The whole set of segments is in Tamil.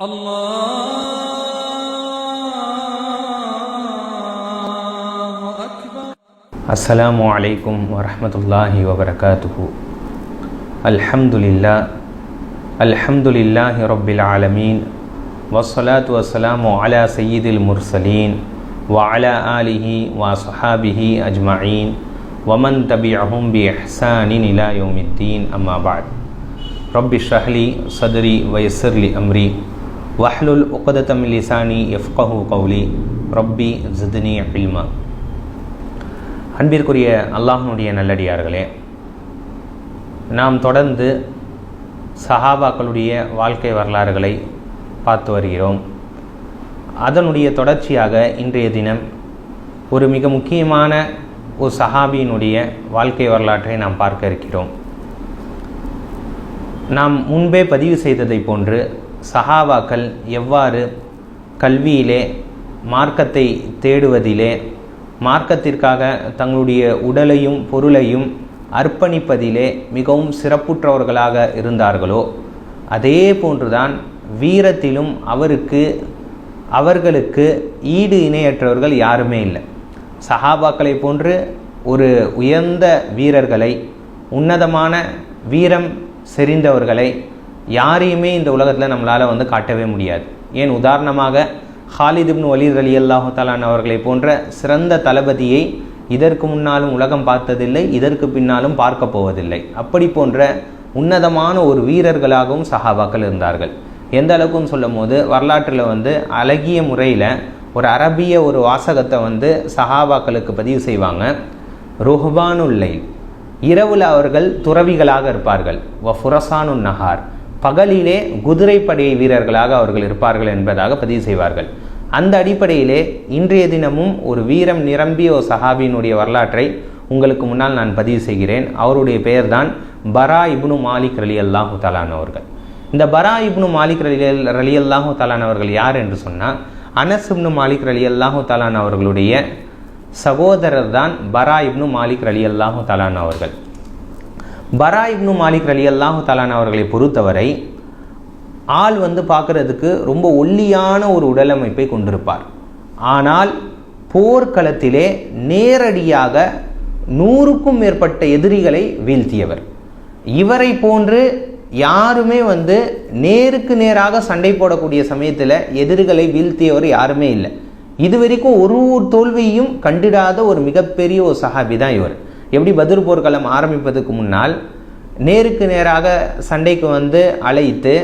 அல்லாஹு அக்பர். அஸ்ஸலாமு அலைக்கும் வரஹ்மத்துல்லாஹி வபரகாத்துஹு. அல்ஹம்துலில்லாஹி ரப்பில் ஆலமீன் வஸ்ஸலாத்து வஸ்ஸலாமு அலா சய்யிதில் முர்சலீன் வ அலா ஆலிஹி வ ஸஹாபிஹி அஜ்மஈன் வமன் தபிஅஹும் பி இஹ்சானின் இலா யௌமித்தீன். அம்மா பஅத். ரப்பி ஷ்ரஹ் லி ஸத்ரி வ யஸ்ஸிர் லி அம்ரி வஹ்லுல் உக்ததம் மின் லிசானி யஃப்கஹு கௌலி ரப்பி ஸித்னி இல்மா. அன்பிற்குரிய அல்லாஹ்வுடைய நல்லடியார்களே, நாம் தொடர்ந்து சஹாபாக்களுடைய வாழ்க்கை வரலாறுகளை பார்த்து வருகிறோம். அதனுடைய தொடர்ச்சியாக இன்றைய தினம் ஒரு மிக முக்கியமான ஒரு சஹாபியினுடைய வாழ்க்கை வரலாற்றை நாம் பார்க்க இருக்கிறோம். நாம் முன்பே பதிவு செய்ததை போன்று சஹாபாக்கள் எவ்வாறு கல்வியிலே, மார்க்கத்தை தேடுவதிலே, மார்க்கத்திற்காக தங்களுடைய உடலையும் பொருளையும் அர்ப்பணிப்பதிலே மிகவும் சிறப்புற்றவர்களாக இருந்தார்களோ, அதே போன்றுதான் வீரத்திலும் அவர்களுக்கு ஈடு இணையற்றவர்கள் யாருமே இல்லை. சஹாபாக்களை போன்று ஒரு உயர்ந்த வீரர்களை, உன்னதமான வீரம் செறிந்தவர்களை யாரையுமே இந்த உலகத்தில் நம்மளால் காட்டவே முடியாது. ஏன், உதாரணமாக ஹாலித் இப்னு வலீத் ரலியல்லாஹு தஆலா அவர்களை போன்ற சிறந்த தளபதியை இதற்கு முன்னாலும் உலகம் பார்த்ததில்லை, இதற்கு பின்னாலும் பார்க்க போவதில்லை. அப்படி போன்ற உன்னதமான ஒரு வீரர்களாகவும் சஹாபாக்கள் இருந்தார்கள். எந்த அளவுக்குன்னு சொல்லும் போது, வரலாற்றில் அழகிய முறையில் ஒரு அரபிய ஒரு வாசகத்தை சஹாபாக்களுக்கு பதிவு செய்வாங்க. ருஹ்பானுல்லை, இரவில் அவர்கள் துறவிகளாக இருப்பார்கள். வ ஃபுரசானுன் நஹார், பகலிலே குதிரைப்படை வீரர்களாக அவர்கள் இருப்பார்கள் என்பதாக பதிவு செய்வார்கள். அந்த அடிப்படையிலே இன்றைய தினமும் ஒரு வீரம் நிரம்பிய ஒரு சஹாபியினுடைய வரலாற்றை உங்களுக்கு முன்னால் நான் பதிவு செய்கிறேன். அவருடைய பெயர்தான் பரா இப்னு மாலிக் ரலியல்லாஹு தஆலா அவர்கள். இந்த பரா இப்னு மாலிக் ரலியல்லாஹு தஆலா அவர்கள் யார் என்று சொன்னால், அனஸ் இப்னு மாலிக் ரலியல்லாஹு தஆலா அவர்களுடைய சகோதரர் தான் பரா இப்னு மாலிக் ரலியல்லாஹு தஆலா அவர்கள். பரா இப்னு மாலிக் ரலியல்லாஹு தஆலா அவர்களை பொறுத்தவரை ஆள் பார்க்குறதுக்கு ரொம்ப ஒல்லியான ஒரு உடலமைப்பை கொண்டிருப்பார். ஆனால் போர்க்களத்திலே நேரடியாக 100க்கும் மேற்பட்ட எதிரிகளை வீழ்த்தியவர். இவரை போன்று யாருமே நேருக்கு நேராக சண்டை போடக்கூடிய சமயத்தில் எதிரிகளை வீழ்த்தியவர் யாருமே இல்லை. இதுவரைக்கும் ஒரு தோல்வியையும் கண்டிடாத ஒரு மிகப்பெரிய ஒரு சஹாபி தான் இவர். எப்படி பத்ர் போர்க்களம் ஆரம்பிப்பதற்கு முன்னால் நேருக்கு நேராக சண்டைக்கு அழைத்து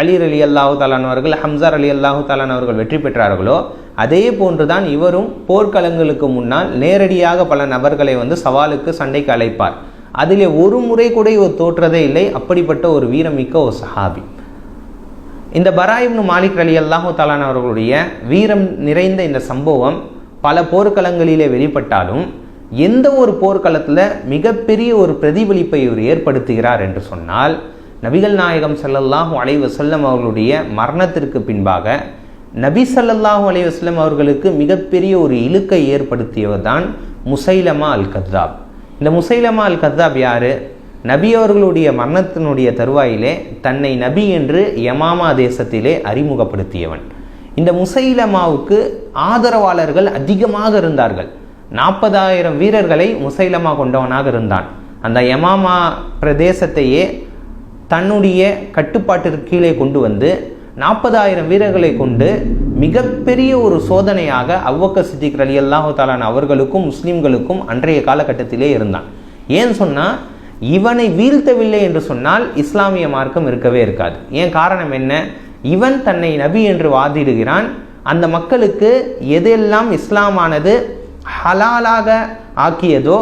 அலி ரலியல்லாஹு தஆலா அவர்கள், ஹம்சா ரலியல்லாஹு தஆலா அவர்கள் வெற்றி பெற்றார்களோ, அதே போன்றுதான் இவரும் போர்க்களங்களுக்கு முன்னால் நேரடியாக பல நபர்களை சவாலுக்கு சண்டைக்கு அழைப்பார். அதிலே ஒரு முறை கூட இவர் தோற்றதே இல்லை. அப்படிப்பட்ட ஒரு வீரமிக்க ஒரு சஹாபி. இந்த பரா இப்னு மாலிக் ரலியல்லாஹு தஆலா அவர்களுடைய வீரம் நிறைந்த இந்த சம்பவம் பல போர்க்களங்களிலே வெளிப்பட்டாலும், எந்த ஒரு போர்க்களத்தில் மிகப்பெரிய ஒரு பிரதிபலிப்பை இவர் ஏற்படுத்துகிறார் என்று சொன்னால், நபிகள் நாயகம் ஸல்லல்லாஹு அலைஹி வஸல்லம் அவர்களுடைய மரணத்திற்கு பின்பாக நபி ஸல்லல்லாஹு அலைஹி வஸல்லம் அவர்களுக்கு மிகப்பெரிய ஒரு இழுக்கை ஏற்படுத்தியவர் தான் முசைலமா அல் கத்தாப். இந்த முசைலமா அல் கத்தாப் யார்? நபி அவர்களுடைய மரணத்தினுடைய தருவாயிலே தன்னை நபி என்று யமாமா தேசத்திலே அறிமுகப்படுத்தியவன். இந்த முசைலமாவுக்கு ஆதரவாளர்கள் அதிகமாக இருந்தார்கள். 40,000 வீரர்களை முசைலமா கொண்டவனாக இருந்தான். அந்த யமாமா பிரதேசத்தையே தன்னுடைய கட்டுப்பாட்டிற்கு கீழே கொண்டு 40,000 வீரர்களை கொண்டு மிகப்பெரிய ஒரு சோதனையாக அபூபக்கர் சித்திக் ரலியல்லாஹு தஆலா அவர்களுக்கும் முஸ்லிம்களுக்கும் அன்றைய காலகட்டத்திலே இருந்தான். ஏன் சொன்னால், இவனை வீழ்த்தவில்லை என்று சொன்னால் இஸ்லாமிய மார்க்கம் இருக்கவே இருக்காது. ஏன், காரணம் என்ன? இவன் தன்னை நபி என்று வாதிடுகிறான். அந்த மக்களுக்கு எதெல்லாம் இஸ்லாமானது ஹலாலாக ஆக்கியதோ,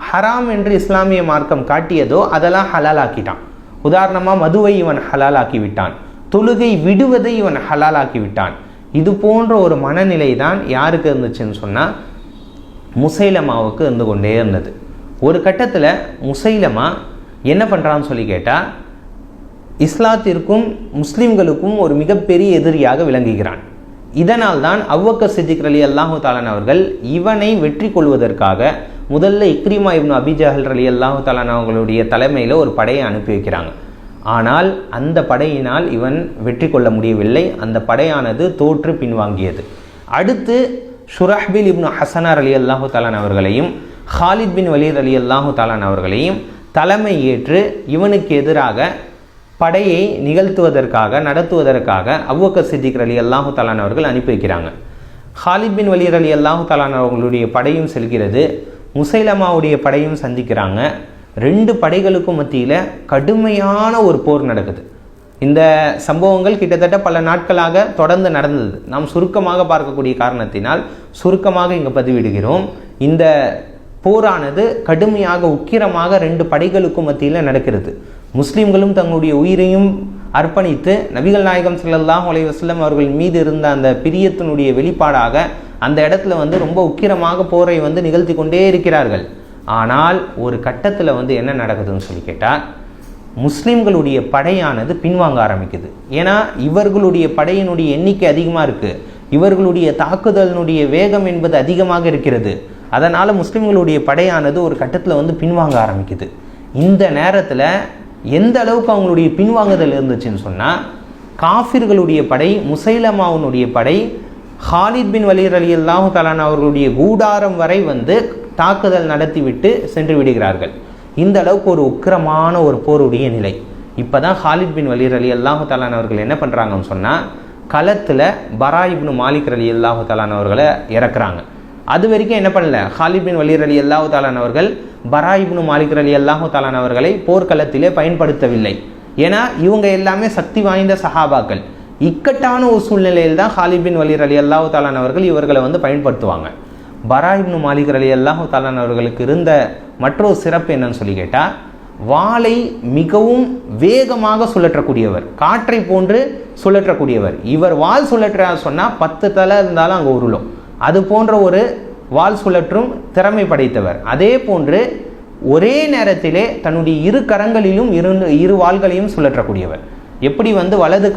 ஹராம் என்று இஸ்லாமிய மார்க்கம் காட்டியதோ அதெல்லாம் ஹலால் ஆக்கிட்டான். உதாரணமாக மதுவை இவன் ஹலால் ஆக்கிவிட்டான், தொழுகை விடுவதை இவன் ஹலால் ஆக்கிவிட்டான். இது போன்ற ஒரு மனநிலை தான் யாருக்கு இருந்துச்சுன்னு சொன்னால், முசைலமாவுக்கு இருந்து கொண்டே இருந்தது. ஒரு கட்டத்தில் முசைலமா என்ன பண்ணுறான்னு சொல்லி கேட்டால், இஸ்லாத்திற்கும் முஸ்லிம்களுக்கும் ஒரு மிகப்பெரிய எதிரியாக விளங்குகிறான். இதனால் தான் அபூபக்கர் சித்திக் ரலியல்லாஹு தஆலா அவர்கள் இவனை வெற்றி கொள்வதற்காக முதல்ல இக்ரிமா இப்னு அபி ஜஹல் ரலியல்லாஹு தஆலா அவர்களுடைய தலைமையில் ஒரு படையை அனுப்பி வைக்கிறாங்க. ஆனால் அந்த படையினால் இவன் வெற்றி கொள்ள முடியவில்லை. அந்த படையானது தோற்று பின்வாங்கியது. அடுத்து ஷுரஹ்பில் இப்னு ஹசனார் ரலியல்லாஹு தஆலா அவர்களையும் ஹாலித் பின் வலீத் ரலியல்லாஹு தஆலா அவர்களையும் தலைமை ஏற்று இவனுக்கு எதிராக படையை நடத்துவதற்காக அபூபக்கர் சித்திக் ரலியல்லாஹு தஆலா அவர்கள் அனுப்பி வைக்கிறாங்க. ஹாலித் பின் வலீத் ரலியல்லாஹு தஆலா அவர்களுடைய படையும் செல்கிறது, முசைலமாவுடைய படையும் சந்திக்கிறாங்க. 2 படைகளுக்கும் மத்தியில் கடுமையான ஒரு போர் நடக்குது. இந்த சம்பவங்கள் கிட்டத்தட்ட பல நாட்களாக தொடர்ந்து நடந்தது. நாம் சுருக்கமாக பார்க்கக்கூடிய காரணத்தினால் சுருக்கமாக இங்கே பதிவிடுகிறோம். இந்த போரானது கடுமையாக உக்கிரமாக 2 படைகளுக்கும் மத்தியில் நடக்கிறது. முஸ்லிம்களும் தங்களுடைய உயிரையும் அர்ப்பணித்து நபிகள் நாயகம் ஸல்லல்லாஹு அலைஹி வஸல்லம் அவர்கள் மீது இருந்த அந்த பிரியத்தினுடைய வெளிப்பாடாக அந்த இடத்துல ரொம்ப உக்கிரமாக போரை நிகழ்த்தி கொண்டே இருக்கிறார்கள். ஆனால் ஒரு கட்டத்தில் என்ன நடக்குதுன்னு சொல்லி கேட்டால், முஸ்லிம்களுடைய படையானது பின்வாங்க ஆரம்பிக்குது. ஏன்னா இவர்களுடைய படையினுடைய எண்ணிக்கை அதிகமாக இருக்குது, இவர்களுடைய தாக்குதலினுடைய வேகம் என்பது அதிகமாக இருக்கிறது. அதனால் முஸ்லிம்களுடைய படையானது ஒரு கட்டத்தில் பின்வாங்க ஆரம்பிக்குது. இந்த நேரத்தில் எந்த அளவுக்கு அவங்களுடைய பின்வாங்குதல் இருந்துச்சுன்னு சொன்னால், காஃபிர்களுடைய படை, முசைலமாவுனுடைய படை ஹாலித் பின் வலீத் ரலியல்லாஹு தஆலா அவர்களுடைய கூடாரம் வரை தாக்குதல் நடத்திவிட்டு சென்று விடுகிறார்கள். இந்த அளவுக்கு ஒரு உக்கிரமான ஒரு போருடைய நிலை. இப்போ தான் ஹாலித் பின் வலீத் ரலியல்லாஹு தஆலா அவர்கள் என்ன பண்ணுறாங்கன்னு சொன்னால், களத்தில் பரா இப்னு மாலிக் ரலியல்லாஹு தஆலா அவர்களை இறக்குறாங்க. அது வரைக்கும் என்ன பண்ணல, ஹாலித் பின் வலீத் ரலியல்லாஹு தஆலா அவர்கள் பரா இப்னு மாலிக் ரலியல்லாஹு தஆலா அவர்களை போர்க்களத்திலே பயன்படுத்தவில்லை. ஏன்னா இவங்க எல்லாமே சக்தி வாய்ந்த சஹாபாக்கள். இக்கட்டான ஒரு சூழ்நிலையில் தான் ஹாலித் பின் வலீத் ரலியல்லாஹு தஆலா அவர்கள் இவர்களை பயன்படுத்துவாங்க. பரா இப்னு மாலிக் ரலியல்லாஹு தஆலா அவர்களுக்கு இருந்த மற்றொரு சிறப்பு என்னன்னு சொல்லி கேட்டால், வாளை மிகவும் வேகமாக சுழற்றக்கூடியவர், காற்றை போன்று சுழற்றக்கூடியவர். இவர் வாள் சுழற்ற சொன்னால் 10 தலை இருந்தாலும் அங்கே உருளும். அது போன்ற ஒரு வாள் சுழற்றும் திறமை படைத்தவர். அதே போன்று ஒரே நேரத்திலே தன்னுடைய 2 கரங்களிலும் 2 வாள்களையும் சுழற்றக்கூடியவர். எப்படி வலது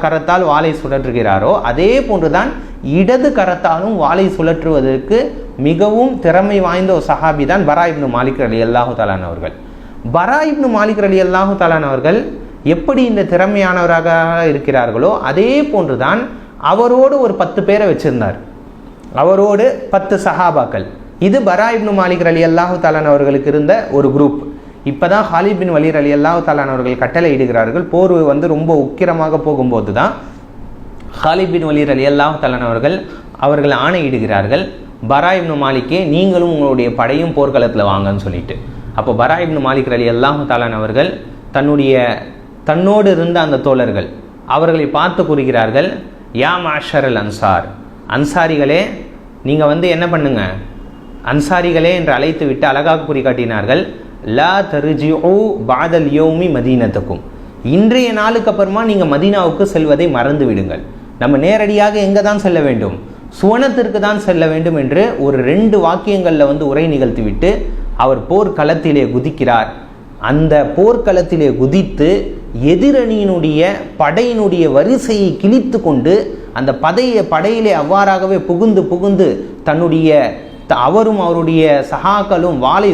கரத்தால் வாளை சுழற்றுகிறாரோ அதே போன்றுதான் இடது கரத்தாலும் வாளை சுழற்றுவதற்கு மிகவும் திறமை வாய்ந்த ஒரு சஹாபி தான் பரா இப்னு மாலிக் ரலியல்லாஹு தஆலா அவர்கள். பரா இப்னு மாலிக் ரலியல்லாஹு தஆலா அவர்கள் எப்படி இந்த திறமையானவராக இருக்கிறார்களோ அதே போன்றுதான் அவரோடு ஒரு 10 பேரை வச்சிருந்தார். அவரோடு 10 சஹாபாக்கள். இது பரா இப்னு மாலிக் ரலியல்லாஹு தஆலா அவர்களுக்கு இருந்த ஒரு குரூப். இப்போதான் ஹாலித் பின் வலீத் ரலியல்லாஹு தஆலா அவர்கள் கட்டளை இடுகிறார்கள். போர் ரொம்ப உக்கிரமாக போகும்போது தான் ஹாலித் பின் வலீத் ரலியல்லாஹு தஆலா அவர்கள் ஆணையிடுகிறார்கள், பரா இப்னு மாலிக்கே நீங்களும் உங்களுடைய படையும் போர்க்களத்தில் வாங்கன்னு சொல்லிட்டு. அப்போ பரா இப்னு மாலிக் ரலியல்லாஹு தஆலா அவர்கள் தன்னோடு இருந்த அந்த தோழர்கள் அவர்களை பார்த்து கூறுகிறார்கள், யா மாஷரல் அன்சார், அன்சாரிகளே நீங்கள் என்ன பண்ணுங்க, அன்சாரிகளே என்று அழைத்து விட்டு அழகாக குறிகாட்டினார்கள், லா தர்ஜிஉ பாதல் யௌமி மதீனத்துக்கும், இன்றைய நாளுக்கு அப்புறமா நீங்கள் மதீனாவுக்கு செல்வதை மறந்து விடுங்கள். நம்ம நேரடியாக எங்கே தான் செல்ல வேண்டும், சுவனத்திற்கு தான் செல்ல வேண்டும் என்று ஒரு 2 வாக்கியங்களில் உரை நிகழ்த்திவிட்டு அவர் போர்க்களத்திலே குதிக்கிறார். அந்த போர்க்களத்திலே குதித்து எதிரணியினுடைய படையினுடைய வரிசையை கிழித்து கொண்டு அந்த படையிலே அவ்வாறாகவே புகுந்து தன்னுடைய அவரும் அவருடைய சகாக்களும் வாளை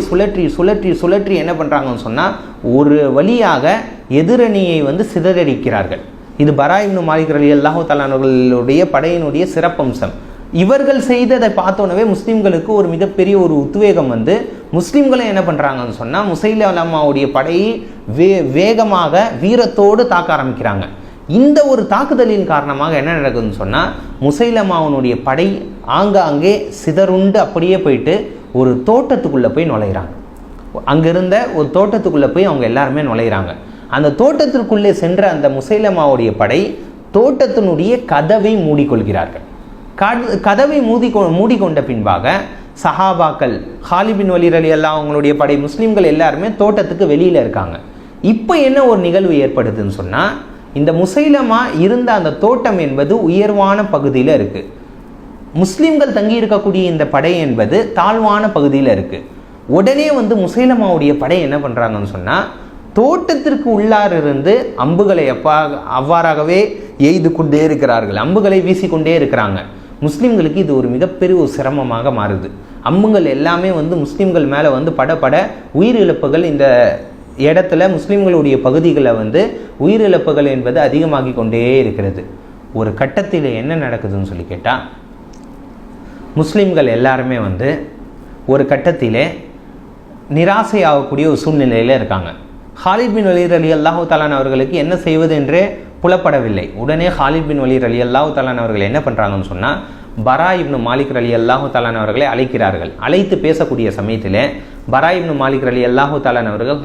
சுழற்றி என்ன பண்ணுறாங்கன்னு சொன்னால் ஒரு வழியாக எதிரணியை சிதறடிக்கிறார்கள். இது பரா இப்னு மாலிக் ரலியல்லாஹு தஆலா அவர்களுடைய படையினுடைய சிறப்பம்சம். இவர்கள் செய்ததை பார்த்தோன்னே முஸ்லீம்களுக்கு ஒரு மிகப்பெரிய ஒரு உத்வேகம் முஸ்லீம்களை என்ன பண்ணுறாங்கன்னு சொன்னால் முசைலமாவுடைய படையை வேகமாக வீரத்தோடு தாக்க ஆரம்பிக்கிறாங்க. இந்த ஒரு தாக்குதலின் காரணமாக என்ன நடக்குதுன்னு சொன்னால், முசைலமாவுடைய படை ஆங்காங்கே சிதறுண்டு அப்படியே போயிட்டு ஒரு தோட்டத்துக்குள்ளே போய் நுழையிறாங்க. அங்கிருந்த ஒரு தோட்டத்துக்குள்ளே போய் அவங்க எல்லாருமே நுழையிறாங்க. அந்த தோட்டத்திற்குள்ளே சென்ற அந்த முசைலமாவுடைய படை தோட்டத்தினுடைய கதவை மூடிக்கொள்கிறார்கள். கதவை மூடிக்கொண்ட பின்பாக சஹாபாக்கள், ஹாலித் பின் வலீத் ரலியல்லாஹு அவங்களுடைய படை, முஸ்லீம்கள் எல்லாருமே தோட்டத்துக்கு வெளியில் இருக்காங்க. இப்போ என்ன ஒரு நிகழ்வு ஏற்படுதுன்னு சொன்னால், இந்த முசைலமா இருந்த அந்த தோட்டம் என்பது உயர்வான பகுதியில் இருக்குது. முஸ்லீம்கள் தங்கி இருக்கக்கூடிய இந்த படை என்பது தாழ்வான பகுதியில் இருக்குது. உடனே முசைலமாவுடைய படை என்ன பண்ணுறாங்கன்னு சொன்னால், தோட்டத்திற்கு உள்ளாரிருந்து அம்புகளை அவ்வாறாகவே எய்து கொண்டே இருக்கிறார்கள், அம்புகளை வீசிக்கொண்டே இருக்கிறாங்க. முஸ்லீம்களுக்கு இது ஒரு மிகப்பெரிய ஒரு சிரமமாக மாறுது. அம்புகள் எல்லாமே முஸ்லீம்கள் மேலே பட உயிரிழப்புகள் இந்த இடத்துல முஸ்லீம்களுடைய பகுதிகளில் வந்து உயிரிழப்புகள் என்பது அதிகமாகி கொண்டே இருக்கிறது. ஒரு கட்டத்தில் என்ன நடக்குதுன்னு சொல்லி கேட்டால், முஸ்லீம்கள் எல்லாருமே வந்து ஒரு கட்டத்திலே நிராசையாகக்கூடிய ஒரு சூழ்நிலையில் இருக்காங்க. ஹாலித் பின் வலீத் ரலியல்லாஹு தஆலா அவர்களுக்கு என்ன செய்வது என்றே புலப்படவில்லை. உடனே ஹாலித் பின் வலீத் ரலியல்லாஹு தஆலா அவர்கள் என்ன பண்ணுறாங்கன்னு சொன்னால், பரா இப்னு மாலிக் ரலியல்லாஹு தஆலா அவர்களை அழைக்கிறார்கள். அழைத்து பேசக்கூடிய சமயத்தில் பரா இப்னு மாலிக் ரலியல்லாஹு தஆலா அவர்கள்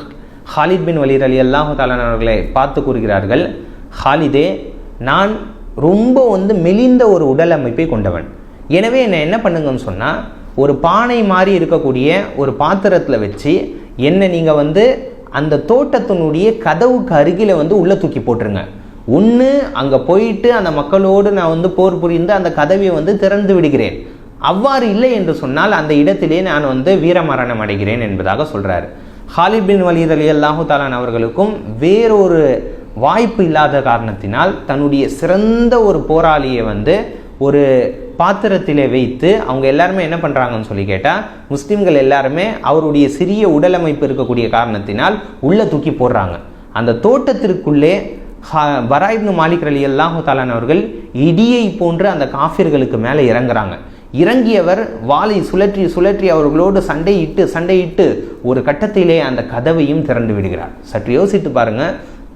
ஹாலித் பின் வலீத் ரலியல்லாஹு தஆலா அவர்களை பார்த்து கூறுகிறார்கள், ஹாலிதே, நான் ரொம்ப வந்து மெலிந்த ஒரு உடல் அமைப்பை கொண்டவன். எனவே என்னை என்ன பண்ணுங்கன்னு சொன்னால், ஒரு பானை மாதிரி இருக்கக்கூடிய ஒரு பாத்திரத்தில் வச்சு என்னை நீங்கள் வந்து அந்த தோட்டத்தினுடைய கதவுக்கு அருகில் வந்து உள்ளே தூக்கி போட்டுருங்க. ஒன்று அங்கே போயிட்டு அந்த மக்களோடு நான் வந்து போர் புரிந்து அந்த கதவை வந்து திறந்து விடுகிறேன். அவ்வாறு இல்லை என்று சொன்னால் அந்த இடத்திலே நான் வந்து வீரமரணம் அடைகிறேன் என்பதாக சொல்கிறார். ஹாலித் பின் வலீத் ரலியல்லாஹு தஆலா அவர்களுக்கும் வேறொரு வாய்ப்பு இல்லாத காரணத்தினால் தன்னுடைய சிறந்த ஒரு போராளியை வந்து ஒரு பாத்திரத்திலே வைத்து அவங்க எல்லாருமே என்ன பண்ணுறாங்கன்னு சொல்லி கேட்டால், முஸ்லீம்கள் எல்லாருமே அவருடைய சிறிய உடலமைப்பு இருக்கக்கூடிய காரணத்தினால் உள்ளே தூக்கி போடுறாங்க. அந்த தோட்டத்திற்குள்ளே பரா இப்னு மாலிக் ரலியல்லாஹு தஆலா அவர்கள் இடியை போன்று அந்த காஃபிர்களுக்கு மேலே இறங்குறாங்க. இறங்கியவர் வாளை சுழற்றி சுழற்றி அவர்களோடு சண்டையிட்டு ஒரு கட்டத்திலே அந்த கதவையும் திறந்து விடுகிறார். சற்று யோசித்து பாருங்க,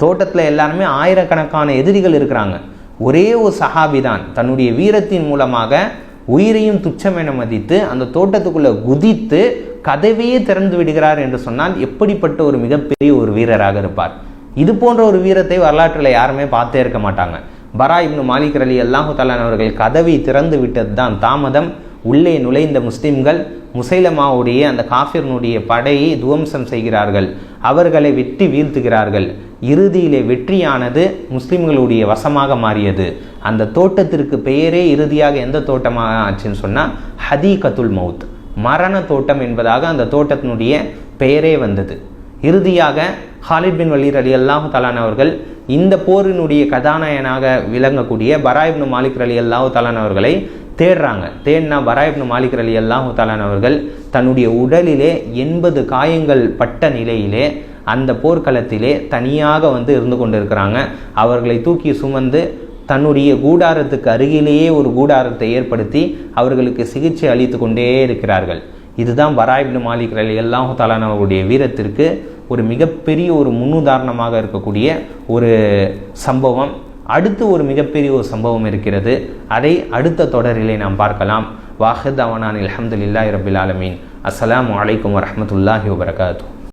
தோட்டத்தில் எல்லாருமே ஆயிரக்கணக்கான எதிரிகள் இருக்கிறாங்க. ஒரே ஒரு சஹாபி தான் தன்னுடைய வீரத்தின் மூலமாக உயிரையும் துச்சமென மதித்து அந்த தோட்டத்துக்குள்ளே குதித்து கதவையே திறந்து விடுகிறார் என்று சொன்னால் எப்படிப்பட்ட ஒரு மிகப்பெரிய ஒரு வீரராக இருப்பார். இது போன்ற ஒரு வீரத்தை வரலாற்றில் யாருமே பார்த்தே இருக்க மாட்டாங்க. பரா இப்னு மாலிக் ரலியல்லாஹு தஆலா அவர்கள் கதவை திறந்து விட்டது தான் தாமதம். உள்ளே நுழைந்த முஸ்லிம்கள் முசைலமாவுடைய அந்த காஃபிர்னுடைய படையை துவம்சம் செய்கிறார்கள். அவர்களை வெட்டி வீழ்த்துகிறார்கள். இறுதியிலே வெற்றியானது முஸ்லிம்களுடைய வசமாக மாறியது. அந்த தோட்டத்திற்கு பெயரே இறுதியாக எந்த தோட்டமாக ஆச்சுன்னு சொன்னால் ஹதீகத்துல் மவுத், மரண தோட்டம் என்பதாக அந்த தோட்டத்தினுடைய பெயரே வந்தது. இறுதியாக ஹாலித் பின் வலீத் ரலியல்லாஹு தஆலா அவர்கள் இந்த போரினுடைய கதாநாயகனாக விளங்கக்கூடிய பரா இப்னு மாலிக் ரலியல்லாஹு தஆலா அவர்களை தேடினா பரா இப்னு மாலிக் ரலியல்லாஹு தஆலா அவர்கள் தன்னுடைய உடலிலே 80 காயங்கள் பட்ட நிலையிலே அந்த போர்க்களத்திலே தனியாக வந்து இருந்து கொண்டிருக்கிறாங்க. அவர்களை தூக்கி சுமந்து தன்னுடைய கூடாரத்துக்கு அருகிலேயே ஒரு கூடாரத்தை ஏற்படுத்தி அவர்களுக்கு சிகிச்சை அளித்து கொண்டே இருக்கிறார்கள். இதுதான் பரா இப்னு மாலிக் ரலியல்லாஹு தஆலா அவர்களுடைய வீரத்திற்கு ஒரு மிகப்பெரிய ஒரு முன்னுதாரணமாக இருக்கக்கூடிய ஒரு சம்பவம். அடுத்து ஒரு மிகப்பெரிய ஒரு சம்பவம் இருக்கிறது. அதை அடுத்த தொடரிலே நாம் பார்க்கலாம். வாஹித் அவனான் அல்ஹம்துலில்லாஹி ரப்பில் ஆலமீன். அஸ்ஸலாமு அலைக்கும் வரஹ்மத்துல்லாஹி வபரகாத்துஹு.